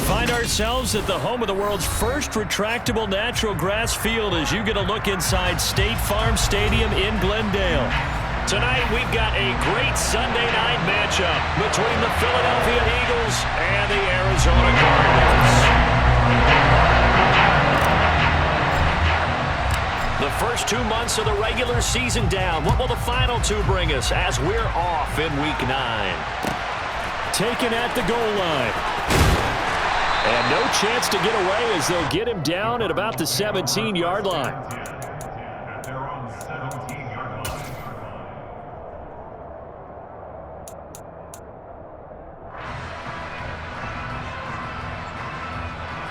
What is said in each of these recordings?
find ourselves at the home of the world's first retractable natural grass field as you get a look inside State Farm Stadium in Glendale. Tonight, we've got a great Sunday night matchup between the Philadelphia Eagles and the Arizona Cardinals. The first 2 months of the regular season down. What will the final two bring us as we're off in Week 9? Taken at the goal line. And no chance to get away as they'll get him down at about the 17-yard line.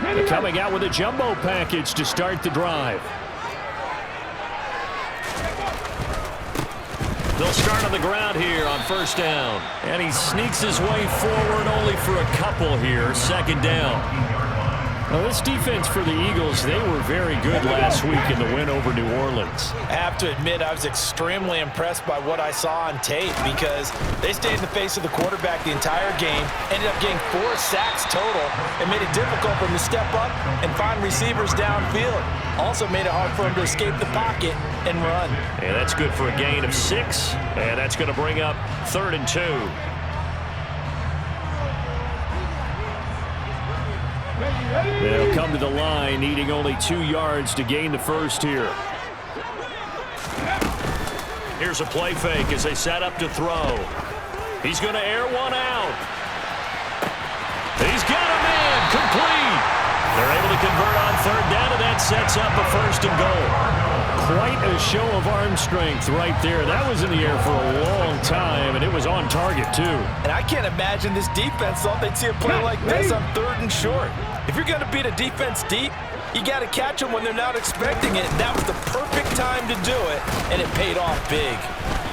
They're coming out with a jumbo package to start the drive. They'll start on the ground here on first down. And he sneaks his way forward only for a couple here. Second down. Well, this defense for the Eagles, they were very good last week in the win over New Orleans. I have to admit, I was extremely impressed by what I saw on tape because they stayed in the face of the quarterback the entire game, ended up getting 4 sacks total, and made it difficult for him to step up and find receivers downfield. Also made it hard for him to escape the pocket and run. And that's good for a gain of 6, and that's going to bring up 3rd and 2. They'll come to the line, needing only 2 yards to gain the first here. Here's a play fake as they set up to throw. He's going to air one out. He's got a man, complete. They're able to convert on 3rd down, and that sets up a 1st and goal. Quite a show of arm strength right there. That was in the air for a long time, and it was on target, too. And I can't imagine this defense thought they'd see a play like this on 3rd and short. If you're going to beat a defense deep, you got to catch them when they're not expecting it. That was the perfect time to do it, and it paid off big.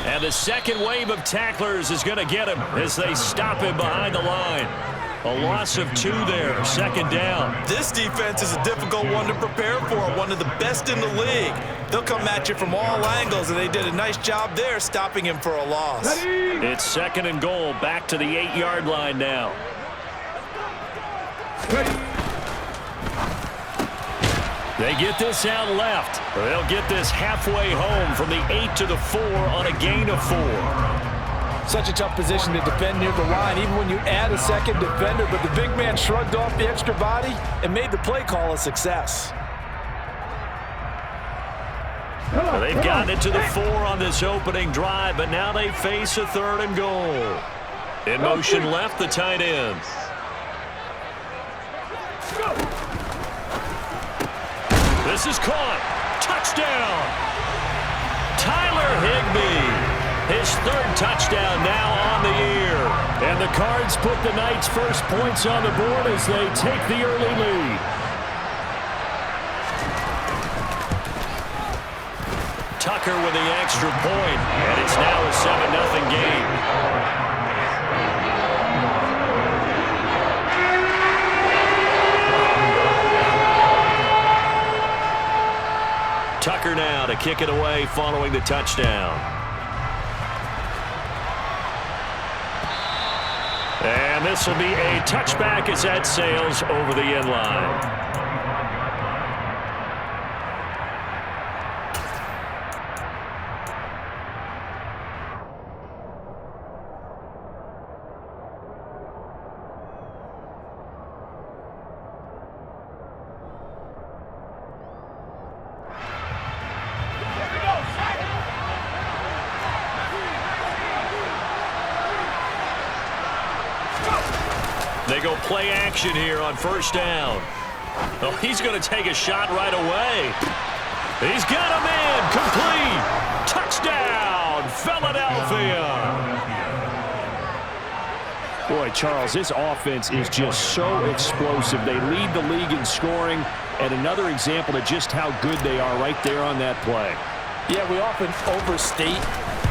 And the second wave of tacklers is going to get him as they stop him behind the line. A loss of 2 there, 2nd down. This defense is a difficult one to prepare for, one of the best in the league. They'll come at you from all angles, and they did a nice job there stopping him for a loss. It's 2nd and goal, back to the 8-yard line now. They get this out left. They'll get this halfway home from the 8 to the 4 on a gain of 4. Such a tough position to defend near the line, even when you add a second defender, but the big man shrugged off the extra body and made the play call a success. They've gotten it to the 4 on this opening drive, but now they face a 3rd and goal. In motion left, the tight end. This is caught. Touchdown. Tyler Higbee. His 3rd touchdown now on the year. And the Cards put the Knights' first points on the board as they take the early lead. Tucker with the extra point, and it's now a 7-0 game. Tucker now to kick it away following the touchdown. And this will be a touchback as that sails over the end line. They go play action here on first down. Oh, he's going to take a shot right away. He's got a man, complete. Touchdown, Philadelphia. Boy, Charles, this offense is just so explosive. They lead the league in scoring, and another example of just how good they are right there on that play. Yeah, we often overstate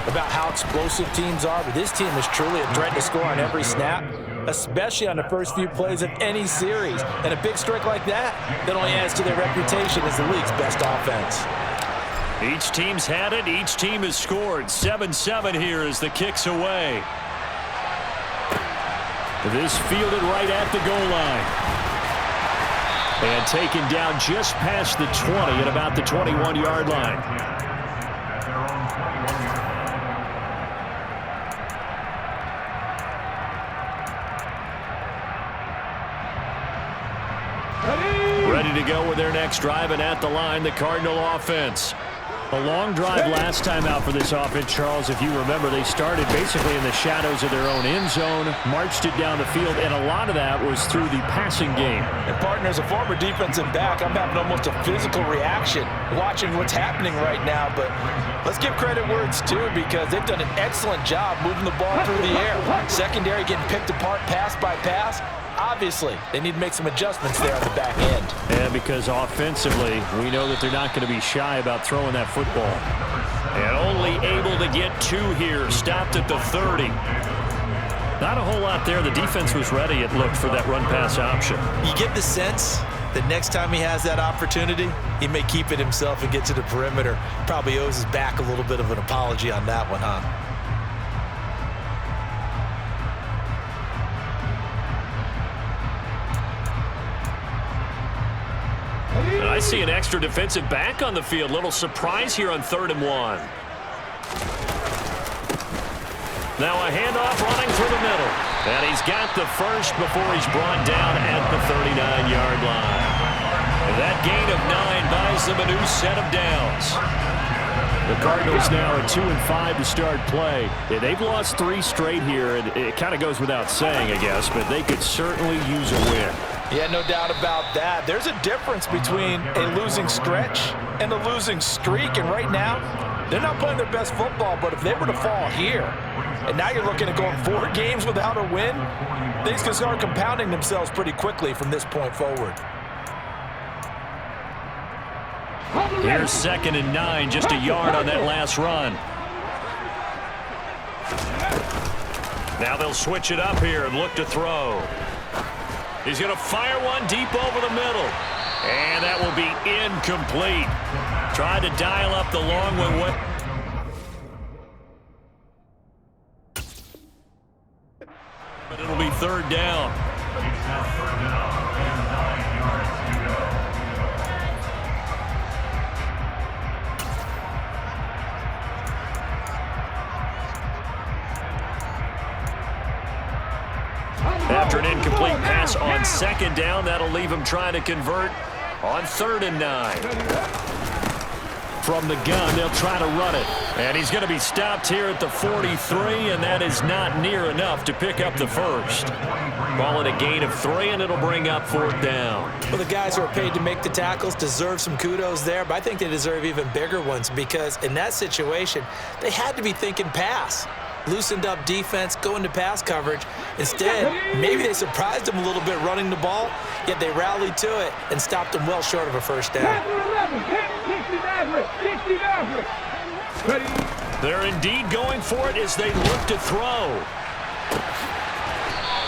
about how explosive teams are, but this team is truly a threat to score on every snap, especially on the first few plays of any series. And a big streak like that only adds to their reputation as the league's best offense. Each team's had it. Each team has scored. 7-7 here as the kick's away. This fielded right at the goal line. And taken down just past the 20 at about the 21-yard line. Ready to go with their next drive, and at the line, the Cardinal offense. A long drive last time out for this offense, Charles. If you remember, they started basically in the shadows of their own end zone, marched it down the field, and a lot of that was through the passing game. And partner, as a former defensive back, I'm having almost a physical reaction watching what's happening right now. But let's give credit where it's due, because they've done an excellent job moving the ball through the air. Secondary getting picked apart pass by pass. Obviously, they need to make some adjustments there on the back end. And because offensively, we know that they're not going to be shy about throwing that football. And only able to get 2 here. Stopped at the 30. Not a whole lot there. The defense was ready, it looked, for that run-pass option. You get the sense that next time he has that opportunity, he may keep it himself and get to the perimeter. Probably owes his back a little bit of an apology on that one, huh? And I see an extra defensive back on the field. Little surprise here on 3rd and 1. Now a handoff running through the middle. And he's got the first before he's brought down at the 39-yard line. And that gain of 9 buys them a new set of downs. The Cardinals now at 2-5 to start play. Yeah, they've lost 3 straight here, and it kind of goes without saying, I guess, but they could certainly use a win. Yeah, no doubt about that. There's a difference between a losing stretch and a losing streak, and right now, they're not playing their best football, but if they were to fall here, and now you're looking at going 4 games without a win, things can start compounding themselves pretty quickly from this point forward. Here's 2nd and 9, just a yard on that last run. Now they'll switch it up here and look to throw. He's going to fire one deep over the middle. And that will be incomplete. Tried to dial up the long one. But it'll be 3rd down. After an incomplete pass on 2nd down, that'll leave him trying to convert on 3rd and 9. From the gun, they'll try to run it. And he's going to be stopped here at the 43, and that is not near enough to pick up the first. Ball at a gain of 3, and it'll bring up 4th down. Well, the guys who are paid to make the tackles deserve some kudos there, but I think they deserve even bigger ones, because in that situation, they had to be thinking pass. Loosened up defense, going to pass coverage. Instead, maybe they surprised them a little bit running the ball, yet they rallied to it and stopped them well short of a first down. They're indeed going for it as they look to throw.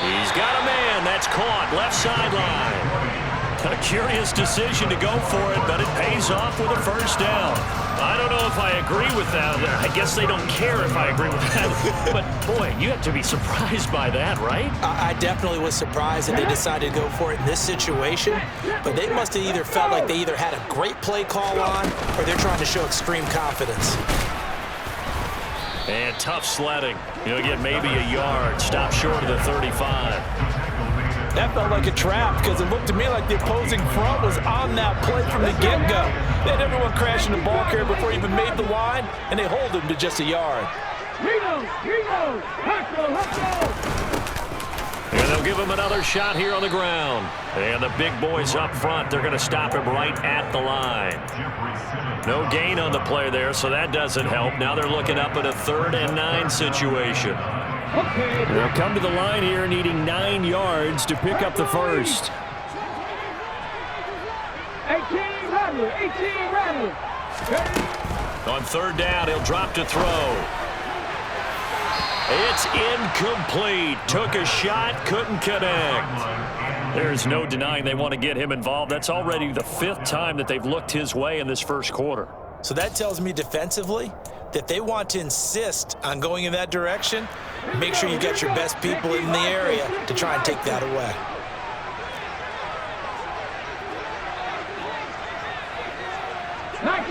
He's got a man. That's caught. Left sideline. A curious decision to go for it, but it pays off with a first down. I don't know if I agree with that. I guess they don't care if I agree with that. But, boy, you have to be surprised by that, right? I definitely was surprised that they decided to go for it in this situation. But they must have either felt like they either had a great play call on or they're trying to show extreme confidence. And tough sledding. You'll get maybe a yard. Stop short of the 35. That felt like a trap because it looked to me like the opposing front was on that play from the get-go. They had everyone crashing the ball carrier before he even made the line, and they hold him to just a yard. And they'll give him another shot here on the ground. And the big boys up front, they're going to stop him right at the line. No gain on the play there, so that doesn't help. Now they're looking up at a 3rd and 9 situation. They'll come to the line here needing 9 yards to pick up the first. 18 rattle. On 3rd down, he'll drop to throw. It's incomplete. Took a shot, couldn't connect. There's no denying they want to get him involved. That's already the 5th time that they've looked his way in this first quarter. So that tells me defensively that they want to insist on going in that direction. Make sure you got your best people in the area to try and take that away.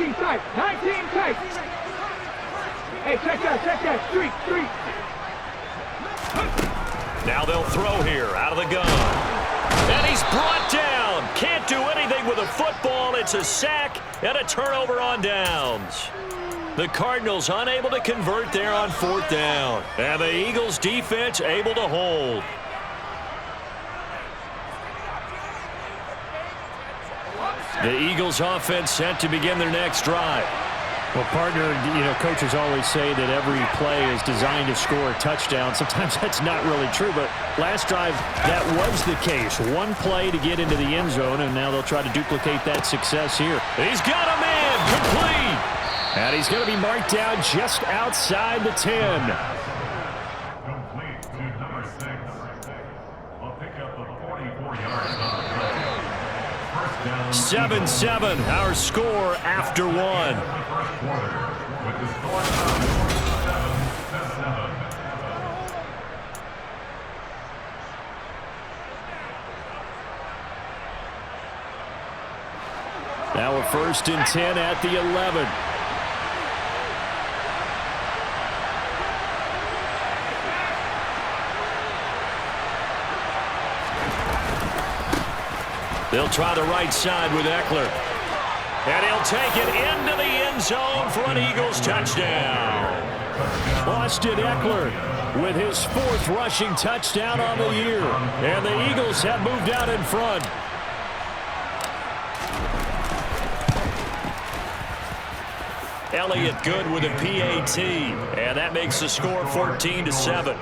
19 tight. 19 tight. Hey, check that. Street. Now they'll throw here out of the gun. And he's brought down. Can't do anything with a football. It's a sack and a turnover on downs. The Cardinals unable to convert there on 4th down. And the Eagles defense able to hold. The Eagles offense set to begin their next drive. Well, partner, coaches always say that every play is designed to score a touchdown. Sometimes that's not really true, but last drive, that was the case. One play to get into the end zone, and now they'll try to duplicate that success here. He's got a man, complete. And he's going to be marked down just outside the 10. Complete to number 6. I'll pick up the 44 yards on the play. 7-7, our score after one. Now a 1st and 10 at the 11. They'll try the right side with Eckler. And he'll take it into the end zone for an Eagles touchdown. Austin Eckler with his 4th rushing touchdown on the year. And the Eagles have moved out in front. Elliott good with a PAT. And that makes the score 14-7.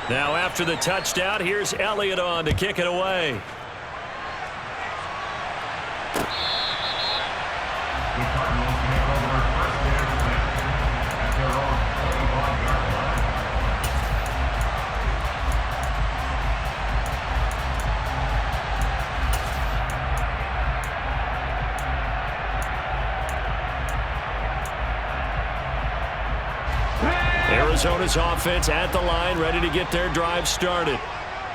Now after the touchdown, here's Elliott on to kick it away. Arizona's offense at the line, ready to get their drive started.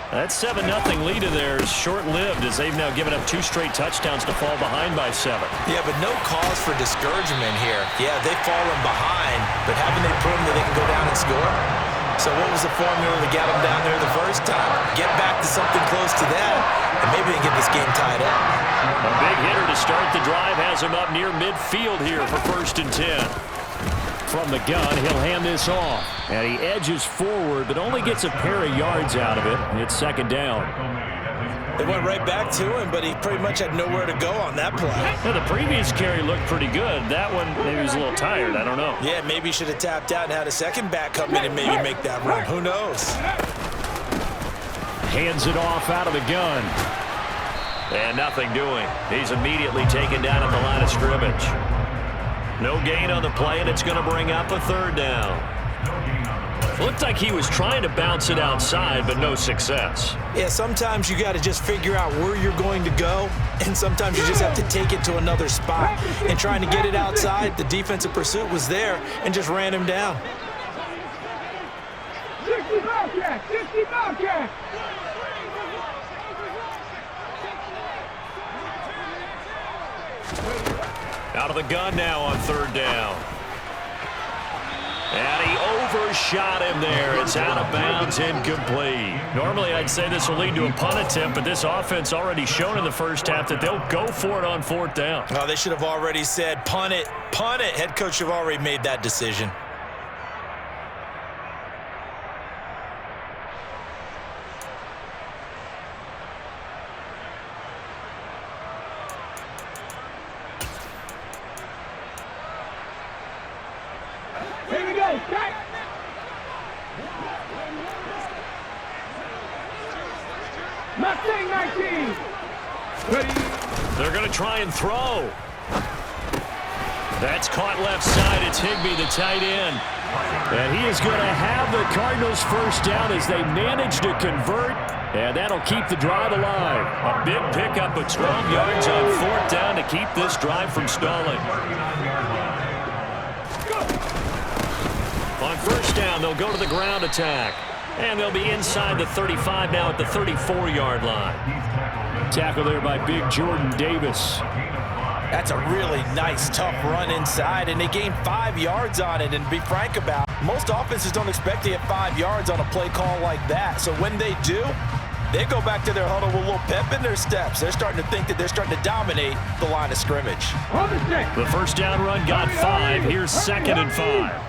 That 7-0 lead of theirs short-lived as they've now given up 2 straight touchdowns to fall behind by 7. Yeah, but no cause for discouragement here. Yeah, they've fallen behind, but haven't they proven that they can go down and score? So what was the formula that got them down there the first time? Get back to something close to that, and maybe they can get this game tied up. A big hitter to start the drive has him up near midfield here for 1st and 10. From the gun, he'll hand this off. And he edges forward, but only gets a pair of yards out of it. It's 2nd down. They went right back to him, but he pretty much had nowhere to go on that play. Well, the previous carry looked pretty good. That one, maybe he was a little tired. I don't know. Yeah, maybe he should have tapped out and had a second back come in and maybe make that run. Who knows? Hands it off out of the gun. And nothing doing. He's immediately taken down at the line of scrimmage. No gain on the play, and it's going to bring up a 3rd down. Looked like he was trying to bounce it outside, but no success. Yeah, sometimes you got to just figure out where you're going to go, and sometimes you just have to take it to another spot. And trying to get it outside, the defensive pursuit was there and just ran him down. 60 Bobcat! 60 Bobcat! Out of the gun now on 3rd down. And he overshot him there. It's out of bounds, incomplete. Normally I'd say this will lead to a punt attempt, but this offense already shown in the first half that they'll go for it on 4th down. Oh, they should have already said, punt it, punt it. Head coach should have already made that decision. Here we go, Jack! Mustang 19! Ready? They're going to try and throw. That's caught left side. It's Higbee, the tight end. And he is going to have the Cardinals 1st down as they manage to convert. And that'll keep the drive alive. A big pickup of 12 yards on 4th down to keep this drive from stalling. they'll go to the ground attack. And they'll be inside the 35 now at the 34-yard line. Tackle there by big Jordan Davis. That's a really nice, tough run inside, and they gained 5 yards on it. And to be frank about it, most offenses don't expect to get 5 yards on a play call like that. So when they do, they go back to their huddle with a little pep in their steps. They're starting to think that they're starting to dominate the line of scrimmage. The first down run got 5. Here's 2nd and 5.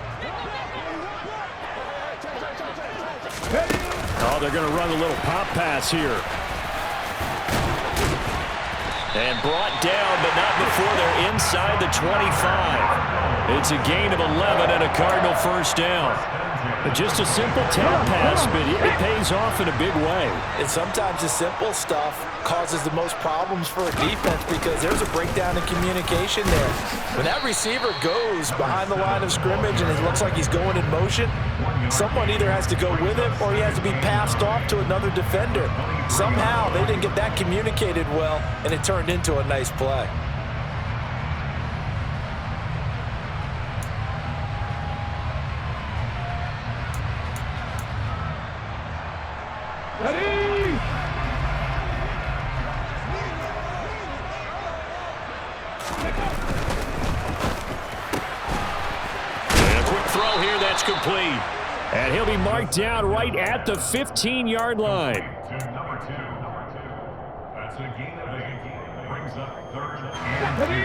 Oh, they're going to run a little pop pass here. And brought down, but not before they're inside the 25. It's a gain of 11 and a Cardinal first down. Just a simple tap pass, but it pays off in a big way. And sometimes the simple stuff causes the most problems for a defense because there's a breakdown in communication there. When that receiver goes behind the line of scrimmage and it looks like he's going in motion, someone either has to go with him or he has to be passed off to another defender. Somehow they didn't get that communicated well, and it turned into a nice play. Complete. And he'll be marked down right at the 15-yard line.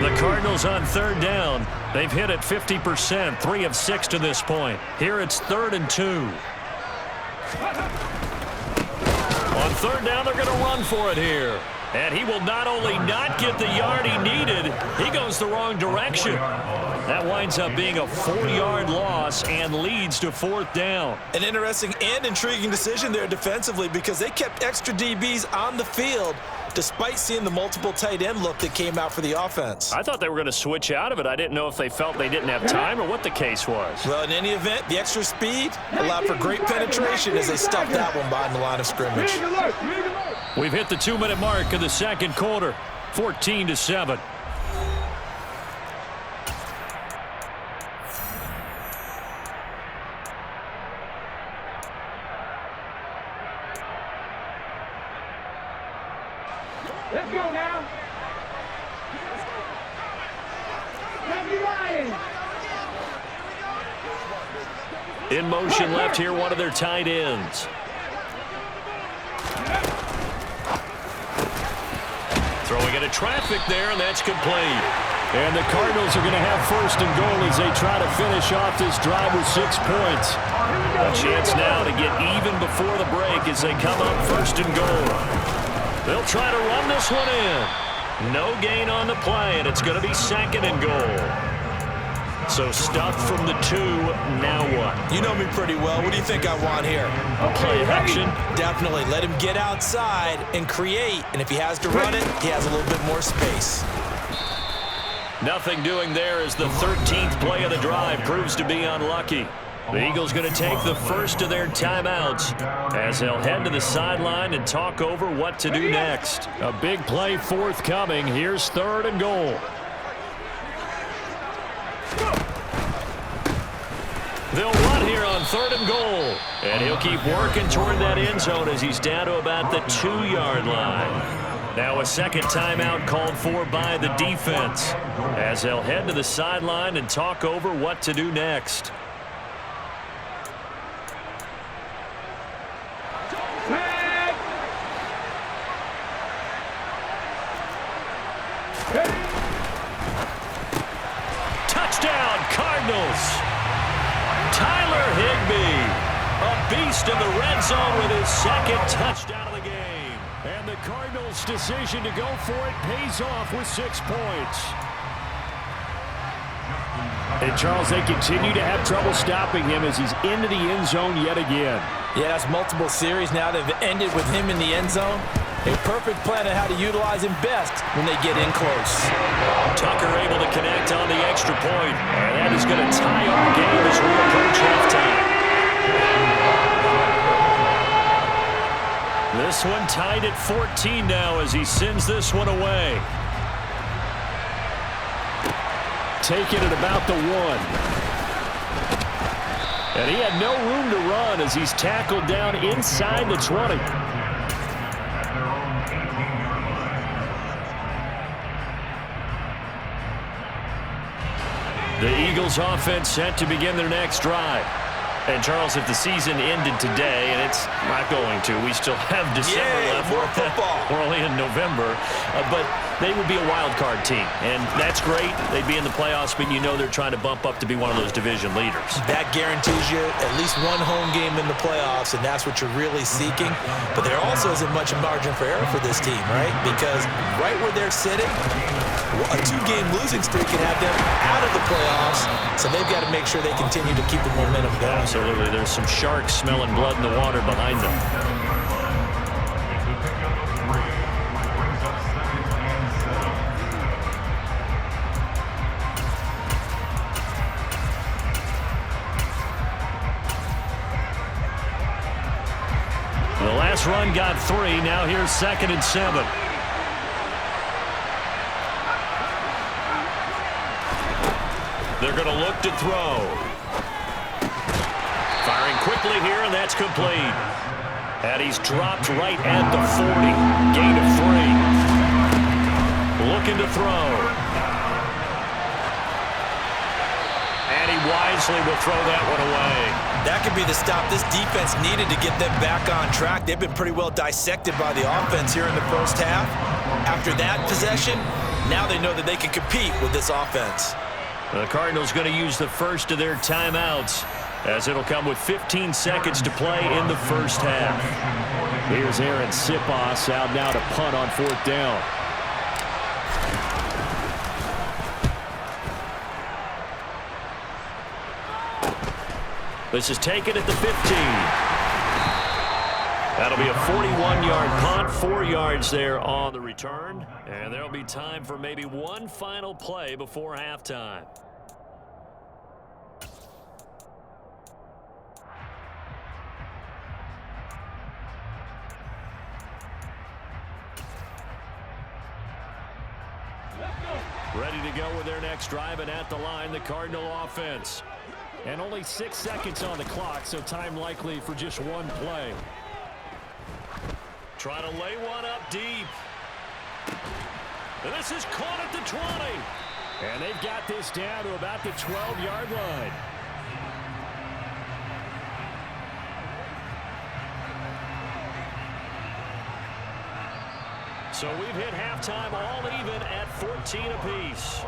The Cardinals on 3rd down. They've hit it 50%, 3 of 6 to this point. Here it's 3rd and 2. On 3rd down, they're going to run for it here. And he will not only not get the yard he needed, he goes the wrong direction. That winds up being a 4-yard loss and leads to 4th down. An interesting and intriguing decision there defensively because they kept extra DBs on the field despite seeing the multiple tight end look that came out for the offense. I thought they were going to switch out of it. I didn't know if they felt they didn't have time or what the case was. Well, in any event, the extra speed allowed for great penetration as they stuffed that one behind the line of scrimmage. We've hit the 2-minute mark of the second quarter, 14-7. Let's go now. In motion left here, one of their tight ends. Throwing into traffic there, and that's complete. And the Cardinals are going to have 1st and goal as they try to finish off this drive with 6 points. A chance now to get even before the break as they come up 1st and goal. They'll try to run this one in. No gain on the play, and it's going to be 2nd and goal. So stuffed from the 2, now what? You know me pretty well. What do you think I want here? Play action. Definitely. Let him get outside and create. And if he has to run it, he has a little bit more space. Nothing doing there as the 13th play of the drive proves to be unlucky. The Eagles going to take the first of their timeouts as they'll head to the sideline and talk over what to do next. A big play forthcoming. Here's 3rd and goal. They'll run here on 3rd and goal. And he'll keep working toward that end zone as he's down to about the 2-yard line. Now a second timeout called for by the defense as they'll head to the sideline and talk over what to do next. Touchdown, Cardinals. Tyler Higbee, a beast in the red zone with his 2nd touchdown of the game. And the Cardinals' decision to go for it pays off with 6 points. And Charles, they continue to have trouble stopping him as he's into the end zone yet again. Yeah, that's multiple series now that have ended with him in the end zone. A perfect plan on how to utilize him best when they get in close. Tucker able to connect on the extra point. And that is going to tie our game as we approach halftime. This one tied at 14 now as he sends this one away. Take it at about the 1. And he had no room to run as he's tackled down inside the 20. The Eagles offense set to begin their next drive. And, Charles, if the season ended today, and it's not going to, we still have December left. More football. We're only in November. But they would be a wild card team, and that's great. They'd be in the playoffs, but you know they're trying to bump up to be one of those division leaders. That guarantees you at least one home game in the playoffs, and that's what you're really seeking. But there also isn't much margin for error for this team, right? Because right where they're sitting, a 2-game losing streak can have them out of the playoffs, so they've got to make sure they continue to keep the momentum going. Absolutely. There's some sharks smelling blood in the water behind them. The last run got 3. Now here's 2nd and 7. They're going to look to throw. Firing quickly here, and that's complete. And he's dropped right at the 40. Gain of 3. Looking to throw. And he wisely will throw that one away. That could be the stop this defense needed to get them back on track. They've been pretty well dissected by the offense here in the first half. After that possession, now they know that they can compete with this offense. The Cardinals going to use the first of their timeouts, as it'll come with 15 seconds to play in the first half. Here's Aaron Sipos out now to punt on 4th down. This is taken at the 15. That'll be a 41-yard punt, 4 yards there on the return. And there'll be time for maybe one final play before halftime. Ready to go with their next drive, and at the line, the Cardinal offense. And only 6 seconds on the clock, so time likely for just one play. Try to lay one up deep. And this is caught at the 20. And they've got this down to about the 12-yard line. So we've hit halftime all even at 14 apiece.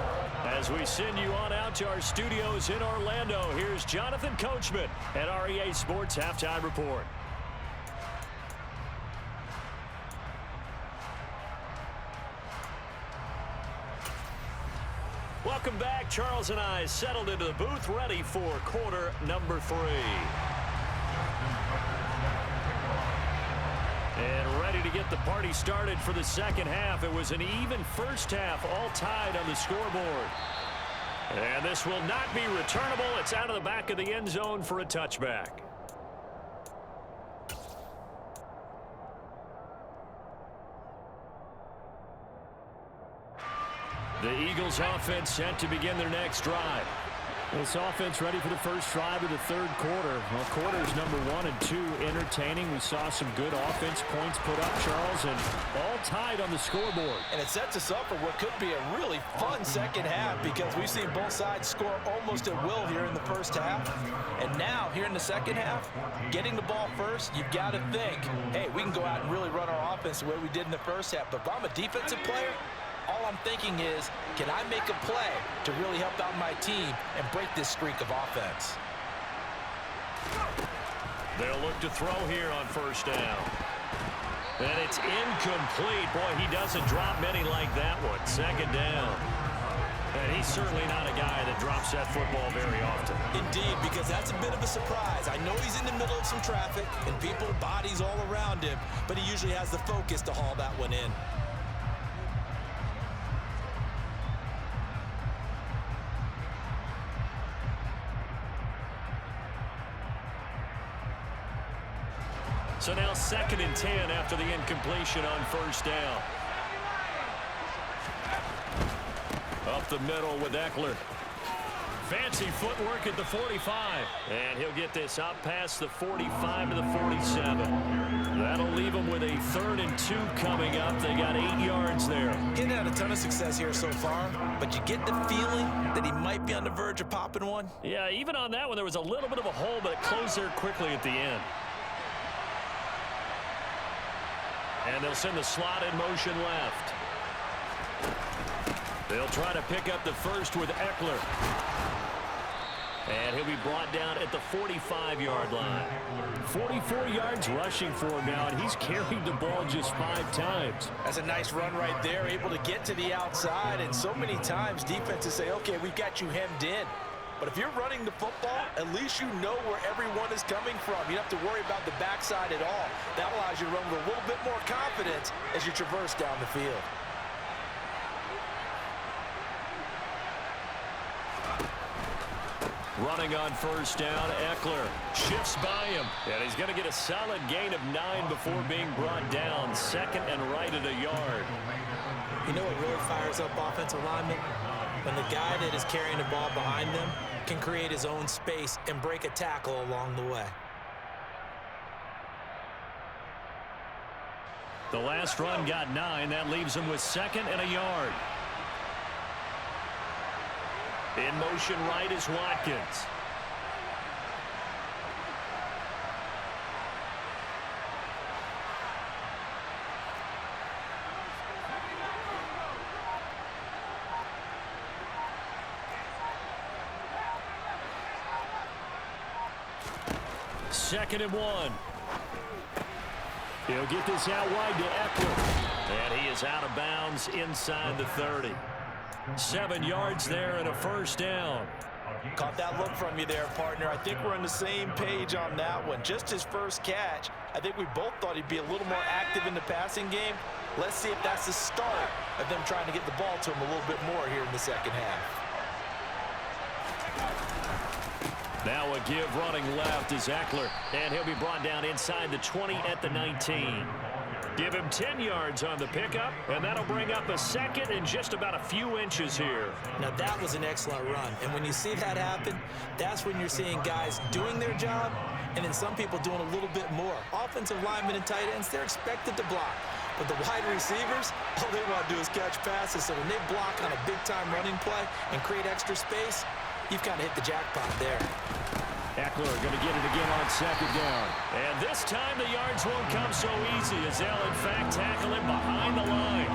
As we send you on out to our studios in Orlando, here's Jonathan Coachman at REA Sports Halftime Report. Welcome back. Charles and I settled into the booth, ready for quarter number 3. And ready to get the party started for the second half. It was an even first half, all tied on the scoreboard. And this will not be returnable. It's out of the back of the end zone for a touchback. The Eagles offense set to begin their next drive. This offense ready for the first drive of the third quarter. Well, quarters number 1 and 2 entertaining. We saw some good offense points put up, Charles, and all tied on the scoreboard. And it sets us up for what could be a really fun second half, because we've seen both sides score almost at will here in the first half. And now, here in the second half, getting the ball first, you've got to think, hey, we can go out and really run our offense the way we did in the first half. But if I'm a defensive player, all I'm thinking is, can I make a play to really help out my team and break this streak of offense? They'll look to throw here on first down. And it's incomplete. Boy, he doesn't drop many like that one. Second down. And he's certainly not a guy that drops that football very often. Indeed, because that's a bit of a surprise. I know he's in the middle of some traffic and people, bodies all around him, but he usually has the focus to haul that one in. So now 2nd and 10 after the incompletion on first down. Up the middle with Eckler. Fancy footwork at the 45. And he'll get this out past the 45 to the 47. That'll leave him with a 3rd and 2 coming up. They got 8 yards there. Getting had a ton of success here so far, but you get the feeling that he might be on the verge of popping one. Yeah, even on that one, there was a little bit of a hole, but it closed there quickly at the end. And they'll send the slot in motion left. They'll try to pick up the first with Eckler. And he'll be brought down at the 45-yard line. 44 yards rushing for him now, and he's carried the ball just 5 times. That's a nice run right there, able to get to the outside. And so many times defenses say, okay, we've got you hemmed in. But if you're running the football, at least you know where everyone is coming from. You don't have to worry about the backside at all. That allows you to run with a little bit more confidence as you traverse down the field. Running on first down, Eckler shifts by him. And he's going to get a solid gain of 9 before being brought down. 2nd and right at a yard. You know what really fires up offensive linemen? When the guy that is carrying the ball behind them can create his own space and break a tackle along the way. The last run got 9. That leaves him with 2nd and a yard. In motion right is Watkins. Second and 1. He'll get this out wide to Eckler. And he is out of bounds inside the 30. 7 yards there and a first down. Caught that look from you there, partner. I think we're on the same page on that one. Just his first catch. I think we both thought he'd be a little more active in the passing game. Let's see if that's the start of them trying to get the ball to him a little bit more here in the second half. Now a give running left is Eckler, and he'll be brought down inside the 20 at the 19. Give him 10 yards on the pickup, and that'll bring up a 2nd and just about a few inches here. Now that was an excellent run, and when you see that happen, that's when you're seeing guys doing their job, and then some people doing a little bit more. Offensive linemen and tight ends, they're expected to block. But the wide receivers, all they want to do is catch passes. So when they block on a big-time running play and create extra space, you've kind of hit the jackpot there. Eckler going to get it again on 2nd down. And this time the yards won't come so easy as they'll, in fact, tackle him behind the line.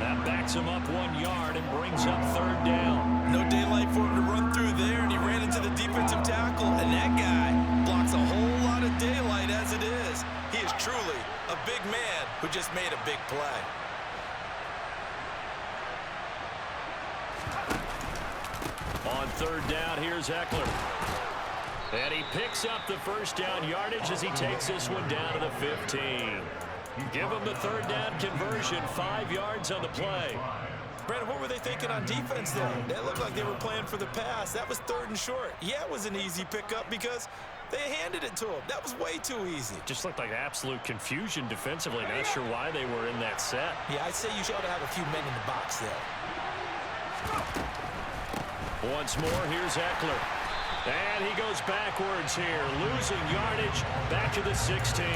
That backs him up 1 yard and brings up 3rd down. No daylight for him to run through there, and he ran into the defensive tackle, and that guy blocks a whole lot of daylight as it is. He is truly a big man who just made a big play. On 3rd down, here's Eckler. And he picks up the first down yardage as he takes this one down to the 15. Give him the 3rd down conversion, 5 yards on the play. Brandon, what were they thinking on defense there? They looked like they were playing for the pass. That was 3rd and short. Yeah, it was an easy pickup because they handed it to him. That was way too easy. Just looked like absolute confusion defensively. Not sure why they were in that set. Yeah, I'd say you should have a few men in the box there. Once more, here's Eckler. And he goes backwards here, losing yardage back to the 16.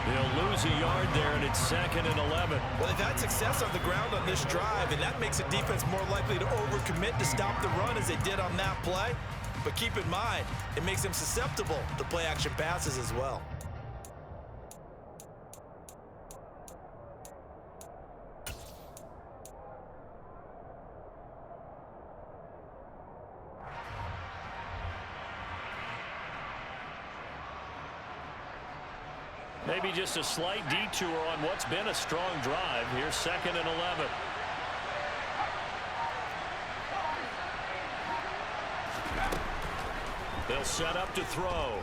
They'll lose a yard there, and it's 2nd and 11. Well, they've had success on the ground on this drive, and that makes the defense more likely to overcommit to stop the run as they did on that play. But keep in mind, it makes them susceptible to play-action passes as well. Maybe just a slight detour on what's been a strong drive. Here's 2nd and 11. They'll set up to throw.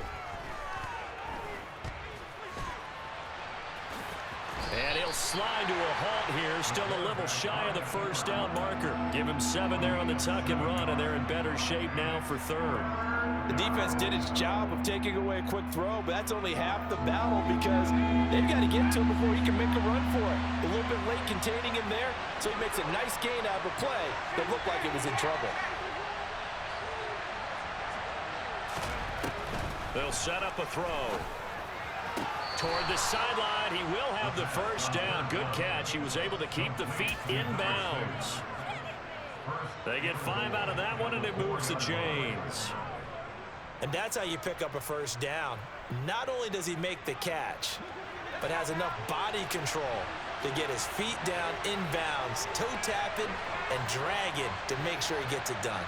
And he'll slide to a halt here. Still a little shy of the first down marker. Give him 7 there on the tuck and run, and they're in better shape now for 3rd. The defense did its job of taking away a quick throw, but that's only half the battle because they've got to get to him before he can make a run for it. A little bit late containing him there, so he makes a nice gain out of a play that looked like it was in trouble. They'll set up a throw. Toward the sideline, he will have the first down. Good catch. He was able to keep the feet in bounds. They get 5 out of that one, and it moves the chains. And that's how you pick up a first down. Not only does he make the catch, but has enough body control to get his feet down in bounds, toe tapping and dragging to make sure he gets it done.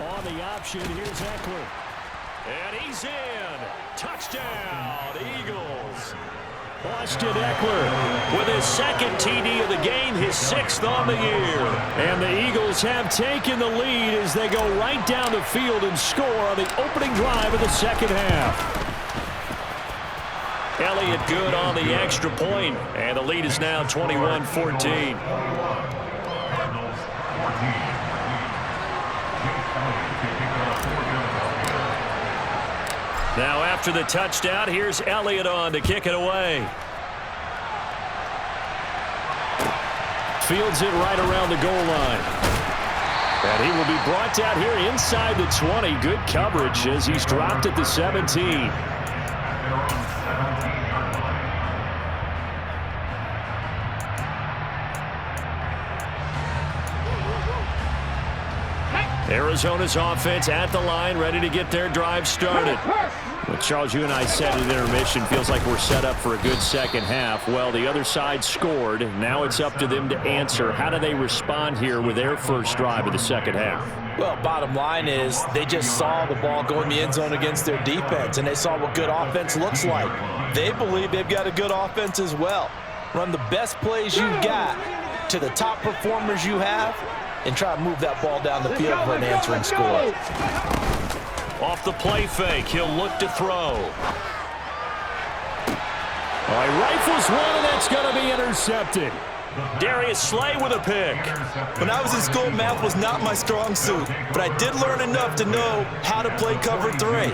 On the option, here's Eckler. And he's in. Touchdown, Eagles. Austin Eckler With his second TD of the game, his 6th on the year. And the Eagles have taken the lead as they go right down the field and score on the opening drive of the second half. Elliott good on the extra point, and the lead is now 21-14. Now after the touchdown, here's Elliott on to kick it away. Fields it right around the goal line. And he will be brought down here inside the 20. Good coverage as he's dropped at the 17. Arizona's offense at the line, ready to get their drive started. Well, Charles, you and I said at intermission, feels like we're set up for a good second half. Well, the other side scored. Now it's up to them to answer. How do they respond here with their first drive of the second half? Well, bottom line is they just saw the ball go in the end zone against their defense, and they saw what good offense looks like. They believe they've got a good offense as well. Run the best plays you've got to the top performers you have, and try to move that ball down the field for an answering score. Off the play fake, he'll look to throw. He rifles one, and that's going to be intercepted. Darius Slay with a pick. When I was in school, math was not my strong suit, but I did learn enough to know how to play cover 3.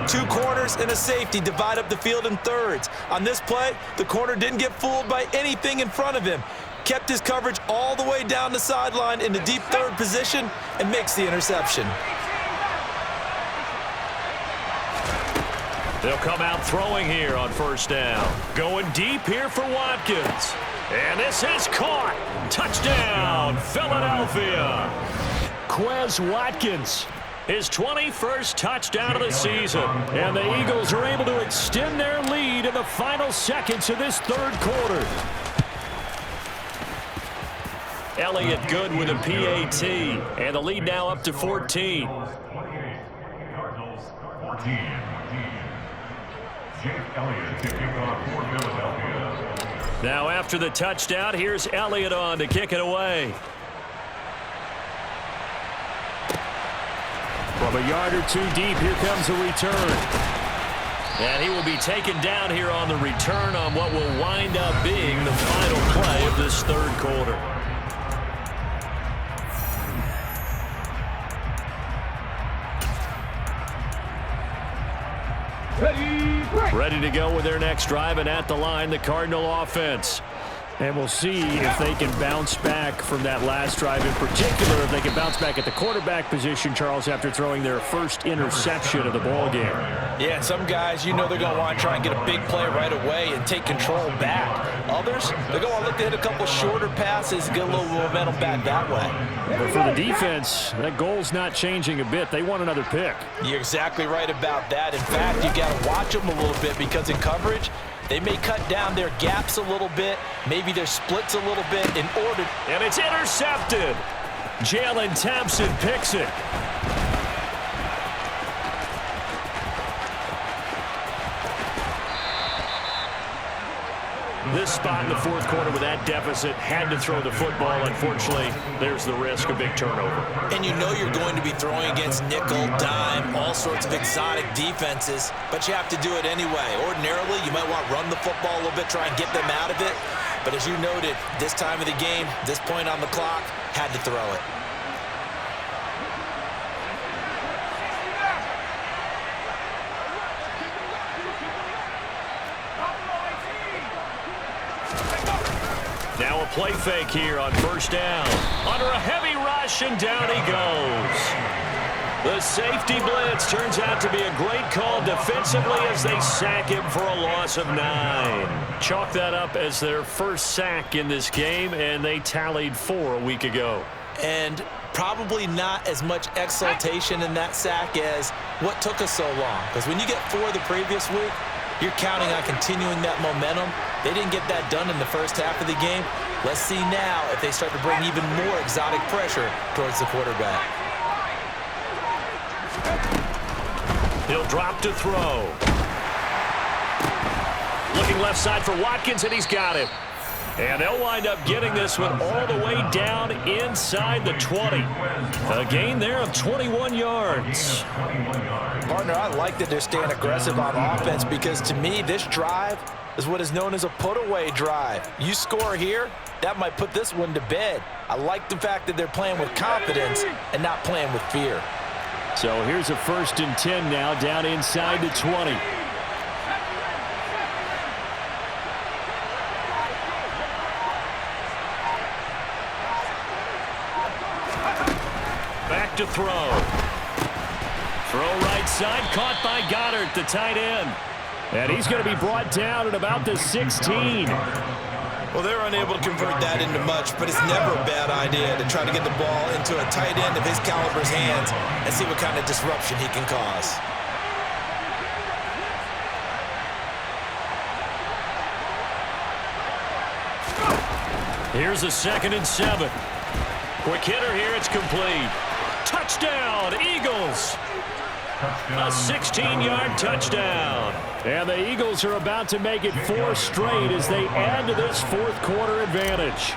2 corners and a safety divide up the field in thirds. On this play, the corner didn't get fooled by anything in front of him. Kept his coverage all the way down the sideline in the deep third position and makes the interception. They'll come out throwing here on first down. Going deep here for Watkins. And this is caught. Touchdown, Philadelphia. Quez Watkins. His 21st touchdown of the season. And the Eagles are able to extend their lead in the final seconds of this third quarter. Elliott good with a PAT. And the lead now up to 14. Cardinals 14. Jake Elliott to kick off for Philadelphia. Now after the touchdown, here's Elliott on to kick it away. From a yard or 2 deep, here comes a return. And he will be taken down here on the return on what will wind up being the final play of this third quarter. Ready to go with their next drive, and at the line, the Cardinal offense. And we'll see if they can bounce back from that last drive, in particular, if they can bounce back at the quarterback position, Charles, after throwing their first interception of the ball game. Yeah, some guys, you know they're going to want to try and get a big play right away and take control back. Others, they're going to look to hit a couple shorter passes and get a little momentum back that way. But for the defense, that goal's not changing a bit. They want another pick. You're exactly right about that. In fact, you got to watch them a little bit because in coverage, they may cut down their gaps a little bit, maybe their splits a little bit in order. And it's intercepted. Jalen Thompson picks it. This spot in the fourth quarter with that deficit, had to throw the football. Unfortunately, there's the risk of big turnover. And you know you're going to be throwing against nickel, dime, all sorts of exotic defenses, but you have to do it anyway. Ordinarily, you might want to run the football a little bit, try and get them out of it. But as you noted, this time of the game, this point on the clock, had to throw it. Now a play fake here on first down. Under a heavy rush, and down he goes. The safety blitz turns out to be a great call defensively as they sack him for a loss of 9. Chalk that up as their first sack in this game, and they tallied 4 a week ago. And probably not as much exultation in that sack as what took us so long. Because when you get 4 the previous week, you're counting on continuing that momentum. They didn't get that done in the first half of the game. Let's see now if they start to bring even more exotic pressure towards the quarterback. He'll drop to throw. Looking left side for Watkins, and he's got him. And they'll wind up getting this one all the way down inside the 20. A gain there of 21 yards. Partner, I like that they're staying aggressive on offense because to me, this drive is what is known as a put-away drive. You score here, that might put this one to bed. I like the fact that they're playing with confidence and not playing with fear. So here's a 1st and 10 now down inside the 20. Back to throw. Throw right side, caught by Goddard, the tight end. And he's going to be brought down at about the 16. Well, they're unable to convert that into much, but it's never a bad idea to try to get the ball into a tight end of his caliber's hands and see what kind of disruption he can cause. Here's a 2nd and 7. Quick hitter here, it's complete. Touchdown, Eagles! A 16-yard touchdown. And the Eagles are about to make it 4 straight as they add to this 4th quarter advantage.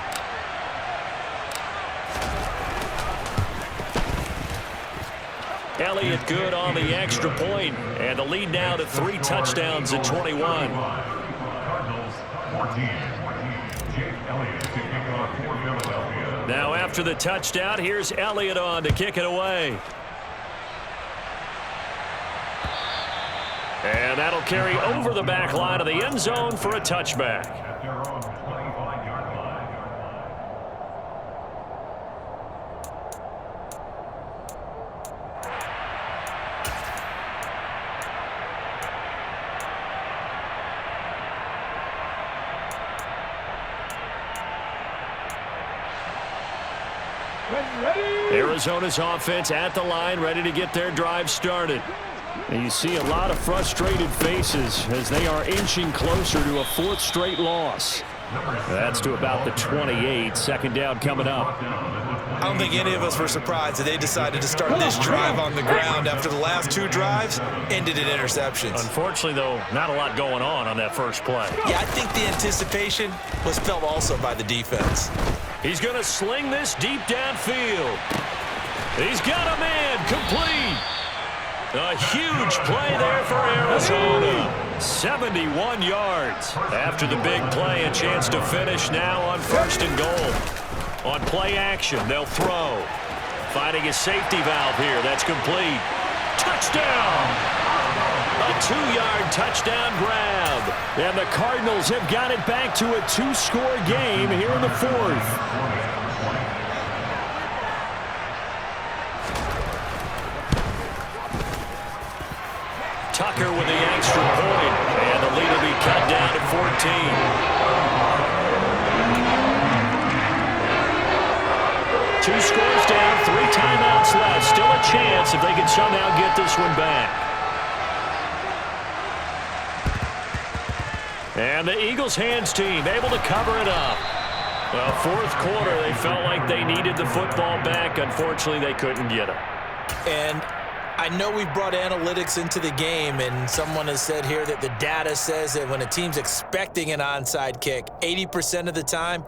Elliott good on the extra point, and the lead now to 3 touchdowns at 21. Cardinals 14. Jake Elliott to kick off for Philadelphia. Now after the touchdown, here's Elliott on to kick it away. And that'll carry over the back line of the end zone for a touchback. At their own 25-yard line. Arizona's offense at the line, ready to get their drive started. And you see a lot of frustrated faces as they are inching closer to a 4th straight loss. That's to about the 28. 2nd down coming up. I don't think any of us were surprised that they decided to start this drive on the ground after the last 2 drives ended in interceptions. Unfortunately, though, not a lot going on that first play. Yeah, I think the anticipation was felt also by the defense. He's going to sling this deep downfield. He's got a man complete. A huge play there for Arizona. 71 yards. After the big play, a chance to finish now on 1st and goal. On play action, they'll throw. Finding a safety valve here. That's complete. Touchdown! A 2-yard touchdown grab. And the Cardinals have got it back to a 2-score game here in the 4th. Tucker with the extra point, and the lead will be cut down to 14. 2 scores down, 3 timeouts left. Still a chance if they can somehow get this one back. And the Eagles hands team able to cover it up. Well, 4th quarter, they felt like they needed the football back. Unfortunately, they couldn't get it. And I know we've brought analytics into the game, and someone has said here that the data says that when a team's expecting an onside kick, 80% of the time,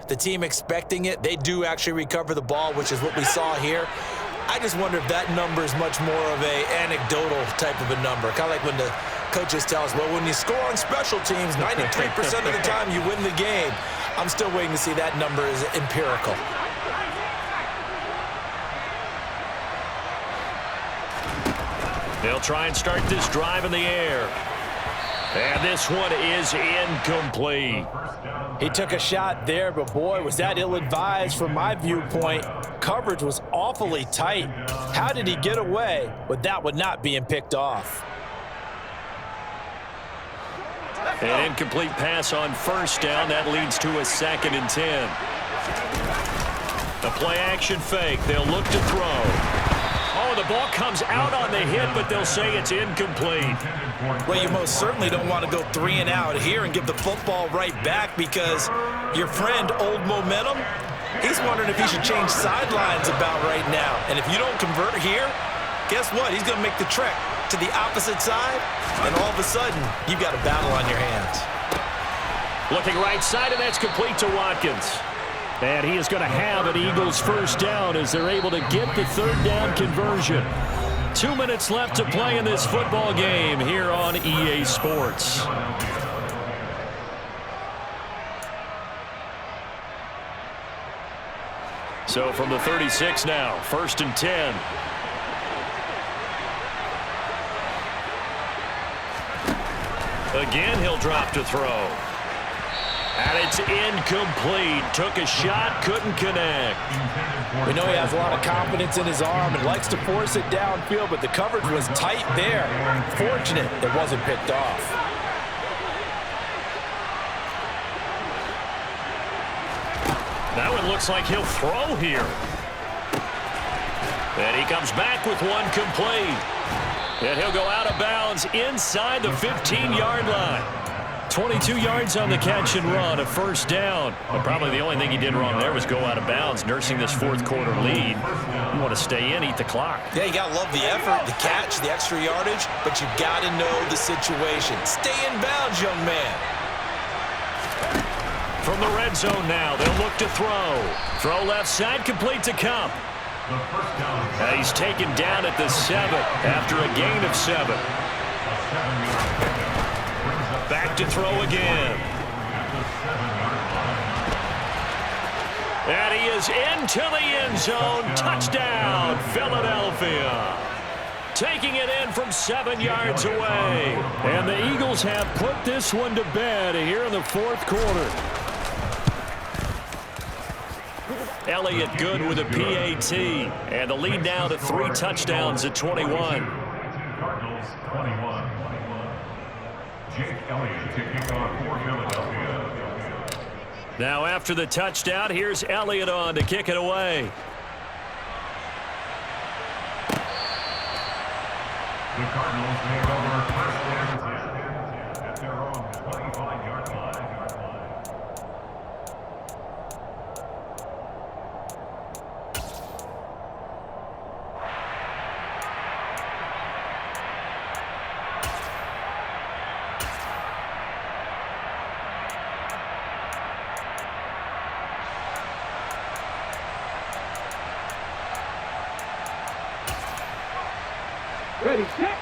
the team expecting it, they do actually recover the ball, which is what we saw here. I just wonder if that number is much more of a anecdotal type of a number, kind of like when the coaches tell us, well, when you score on special teams, 93% of the time you win the game. I'm still waiting to see that number is empirical. They'll try and start this drive in the air. And this one is incomplete. He took a shot there, but boy, was that ill-advised from my viewpoint. Coverage was awfully tight. How did he get away with that one not being picked off? An incomplete pass on first down. That leads to a 2nd and 10. The play-action fake. They'll look to throw. Oh, the ball comes out on the hit, but they'll say it's incomplete. Well, you most certainly don't want to go 3 and out here and give the football right back, because your friend, Old Momentum, he's wondering if he should change sidelines about right now. And if you don't convert here, guess what? He's going to make the trek to the opposite side, and all of a sudden, you've got a battle on your hands. Looking right side, and that's complete to Watkins. And he is going to have an Eagles first down as they're able to get the 3rd down conversion. 2 minutes left to play in this football game here on EA Sports. So from the 36 now, 1st and 10. Again, he'll drop to throw. And it's incomplete. Took a shot, couldn't connect. We know he has a lot of confidence in his arm and likes to force it downfield, but the coverage was tight there. Fortunate it wasn't picked off. Now it looks like he'll throw here. And he comes back with one complete. And he'll go out of bounds inside the 15-yard line. 22 yards on the catch and run, a first down. But probably the only thing he did wrong there was go out of bounds, nursing this 4th quarter lead. You want to stay in, eat the clock. Yeah, you got to love the effort, the catch, the extra yardage, but you got to know the situation. Stay in bounds, young man. From the red zone now, they'll look to throw. Throw left side, complete to Cup. He's taken down at the 7 after a gain of 7. Back to throw again. And he is into the end zone. Touchdown, Philadelphia. Taking it in from 7 yards away. And the Eagles have put this one to bed here in the 4th quarter. Elliott good with a PAT. And the lead now to 3 touchdowns at 21. Cardinals 21. Jake Elliott to kick off for Philadelphia. Now after the touchdown, here's Elliott on to kick it away. The Cardinals take over first and 10 at their own 25-yard line.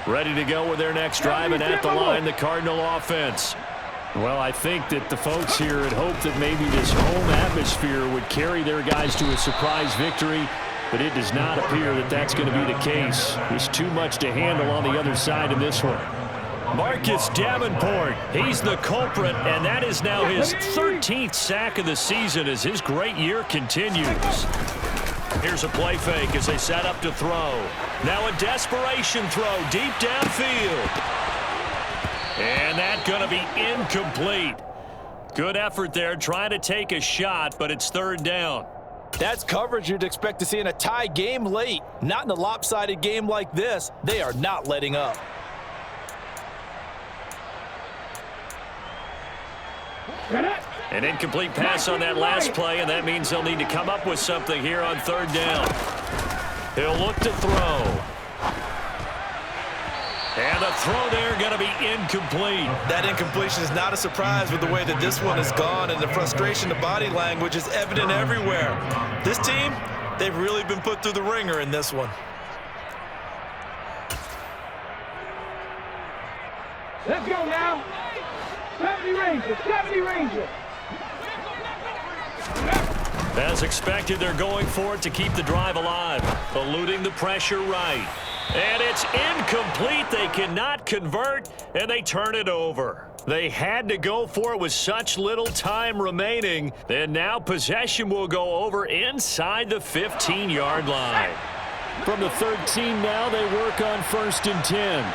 Ready to go with their next drive, and at the line, the Cardinal offense. Well, I think that the folks here had hoped that maybe this home atmosphere would carry their guys to a surprise victory, but it does not appear that that's going to be the case. There's too much to handle on the other side in this one. Marcus Davenport, he's the culprit, and that is now his 13th sack of the season as his great year continues. Here's a play fake as they set up to throw. Now a desperation throw deep downfield. And that's going to be incomplete. Good effort there trying to take a shot, but it's 3rd down. That's coverage you'd expect to see in a tie game late. Not in a lopsided game like this. They are not letting up. An incomplete pass on that last play, and that means they'll need to come up with something here on 3rd down. He'll look to throw. And the throw there going to be incomplete. That incompletion is not a surprise with the way that this one has gone, and the frustration, the body language is evident everywhere. This team, they've really been put through the ringer in this one. Let's go now. 70 Rangers, 70 Rangers. As expected, they're going for it to keep the drive alive. Eluding the pressure right. And it's incomplete. They cannot convert, and they turn it over. They had to go for it with such little time remaining. And now possession will go over inside the 15-yard line. From the 13 now, they work on 1st and 10.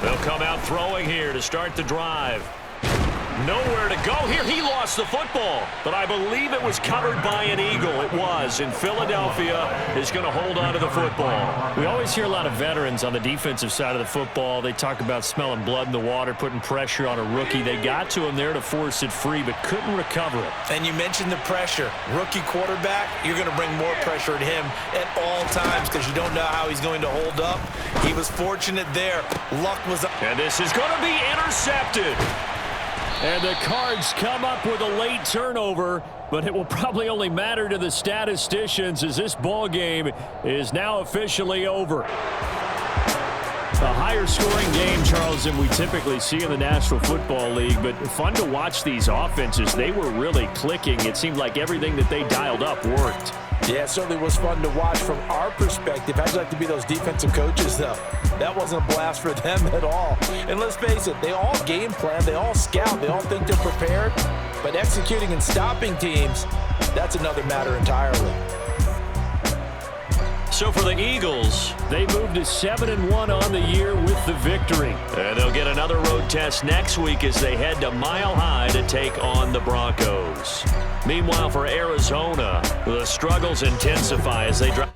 They'll come out throwing here to start the drive. Nowhere to go here. He lost the football, but I believe it was covered by an Eagle. It was, and Philadelphia is going to hold on to the football. We always hear a lot of veterans on the defensive side of the football. They talk about smelling blood in the water, putting pressure on a rookie. They got to him there to force it free, but couldn't recover it. And you mentioned the pressure. Rookie quarterback, you're going to bring more pressure at him at all times because you don't know how he's going to hold up. He was fortunate there. Luck was up. And this is going to be intercepted. And the Cards come up with a late turnover, but it will probably only matter to the statisticians as this ball game is now officially over. A higher scoring game, Charles, than we typically see in the National Football League, but fun to watch these offenses. They were really clicking. It seemed like everything that they dialed up worked. Yeah, it certainly was fun to watch from our perspective. How'd you like to be those defensive coaches, though? That wasn't a blast for them at all. And let's face it, they all game plan, they all scout, they all think they're prepared. But executing and stopping teams, that's another matter entirely. So for the Eagles, they moved to 7-1 on the year with the victory. And they'll get another road test next week as they head to Mile High to take on the Broncos. Meanwhile, for Arizona, the struggles intensify as they drive.